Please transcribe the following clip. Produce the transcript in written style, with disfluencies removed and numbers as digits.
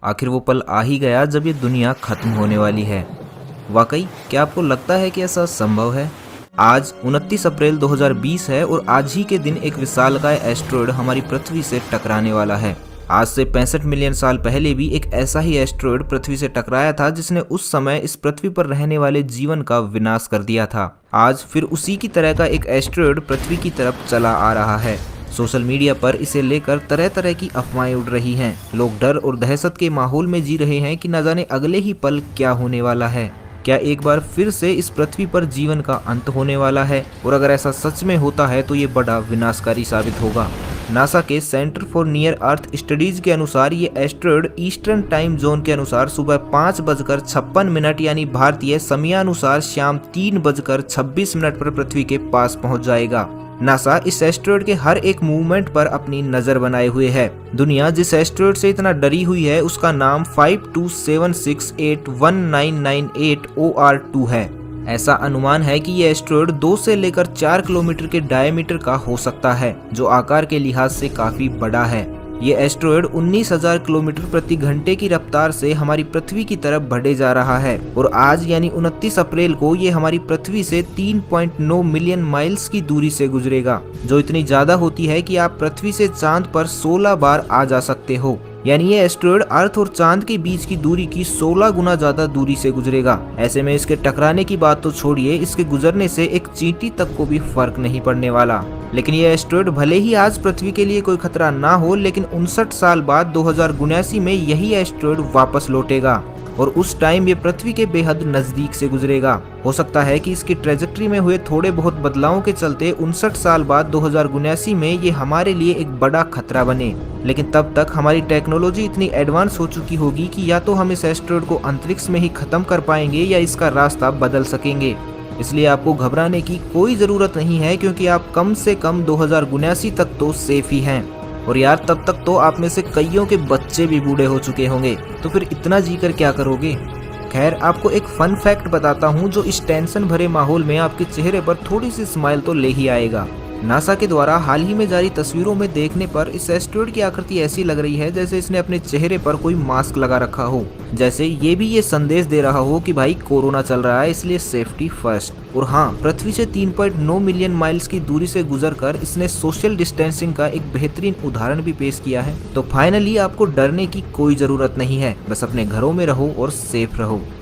आखिर वो पल आ ही गया जब ये दुनिया खत्म होने वाली है। वाकई क्या आपको लगता है कि ऐसा संभव है? आज 29 अप्रैल 2020 है और आज ही के दिन एक विशालकाय एस्ट्रॉयड हमारी पृथ्वी से टकराने वाला है। आज से 65 मिलियन साल पहले भी एक ऐसा ही एस्ट्रॉयड पृथ्वी से टकराया था जिसने उस समय इस पृथ्वी पर रहने वाले जीवन का विनाश कर दिया था। आज फिर उसी की तरह का एक एस्ट्रॉयड पृथ्वी की तरफ चला आ रहा है। सोशल मीडिया पर इसे लेकर तरह तरह की अफवाहें उड़ रही हैं। लोग डर और दहशत के माहौल में जी रहे हैं कि न जाने अगले ही पल क्या होने वाला है। क्या एक बार फिर से इस पृथ्वी पर जीवन का अंत होने वाला है? और अगर ऐसा सच में होता है तो ये बड़ा विनाशकारी साबित होगा। नासा के centre for near earth studies के अनुसार ये एस्ट्रॉयड ईस्टर्न टाइम जोन के अनुसार सुबह 5:56 यानी भारतीय समयानुसार शाम 3:26 पर पृथ्वी के पास पहुंच जाएगा। नासा इस एस्ट्रॉयड के हर एक मूवमेंट पर अपनी नजर बनाए हुए है। दुनिया जिस एस्ट्रॉयड से इतना डरी हुई है उसका नाम 5276819998 OR2 है। ऐसा अनुमान है कि ये एस्ट्रॉयड 2 से लेकर 4 किलोमीटर के डायमीटर का हो सकता है, जो आकार के लिहाज से काफी बड़ा है। ये एस्ट्रॉयड 19,000 किलोमीटर प्रति घंटे की रफ्तार से हमारी पृथ्वी की तरफ बढ़े जा रहा है और आज यानी 29 अप्रैल को ये हमारी पृथ्वी से 3.9 मिलियन माइल्स की दूरी से गुजरेगा, जो इतनी ज्यादा होती है कि आप पृथ्वी से चांद पर 16 बार आ जा सकते हो। यानी ये एस्ट्रॉयड अर्थ और चांद के बीच की दूरी की 16 गुना ज्यादा दूरी से गुजरेगा। ऐसे में इसके टकराने की बात तो छोड़िए, इसके गुजरने से एक चींटी तक को भी फर्क नहीं पड़ने वाला। लेकिन ये एस्ट्रॉयड भले ही आज पृथ्वी के लिए कोई खतरा ना हो, लेकिन 59 साल बाद 2079 में यही एस्ट्रॉयड वापस लौटेगा और उस टाइम ये पृथ्वी के बेहद नजदीक से गुजरेगा। हो सकता है कि इसकी ट्रेजेक्ट्री में हुए थोड़े बहुत बदलावों के चलते 59 साल बाद 2079 में ये हमारे लिए एक बड़ा खतरा बने। लेकिन तब तक हमारी टेक्नोलॉजी इतनी एडवांस हो चुकी होगी कि या तो हम इस एस्ट्रॉयड को अंतरिक्ष में ही खत्म कर पाएंगे या इसका रास्ता बदल सकेंगे। इसलिए आपको घबराने की कोई जरूरत नहीं है, क्योंकि आप कम से कम 2079 तक तो सेफ ही हैं। और यार तब तक तो आप में से कईयों के बच्चे भी बूढ़े हो चुके होंगे, तो फिर इतना जीकर क्या करोगे? खैर, आपको एक फन फैक्ट बताता हूँ जो इस टेंशन भरे माहौल में आपके चेहरे पर थोड़ी सी स्माइल तो ले ही आएगा। नासा के द्वारा हाल ही में जारी तस्वीरों में देखने पर इस एस्ट्रॉयड की आकृति ऐसी लग रही है जैसे इसने अपने चेहरे पर कोई मास्क लगा रखा हो, जैसे ये भी ये संदेश दे रहा हो कि भाई कोरोना चल रहा है, इसलिए सेफ्टी फर्स्ट। और हाँ, पृथ्वी से 3.9 मिलियन माइल्स की दूरी से गुजरकर इसने सोशल डिस्टेंसिंग का एक बेहतरीन उदाहरण भी पेश किया है। तो फाइनली आपको डरने की कोई जरूरत नहीं है, बस अपने घरों में रहो और सेफ रहो।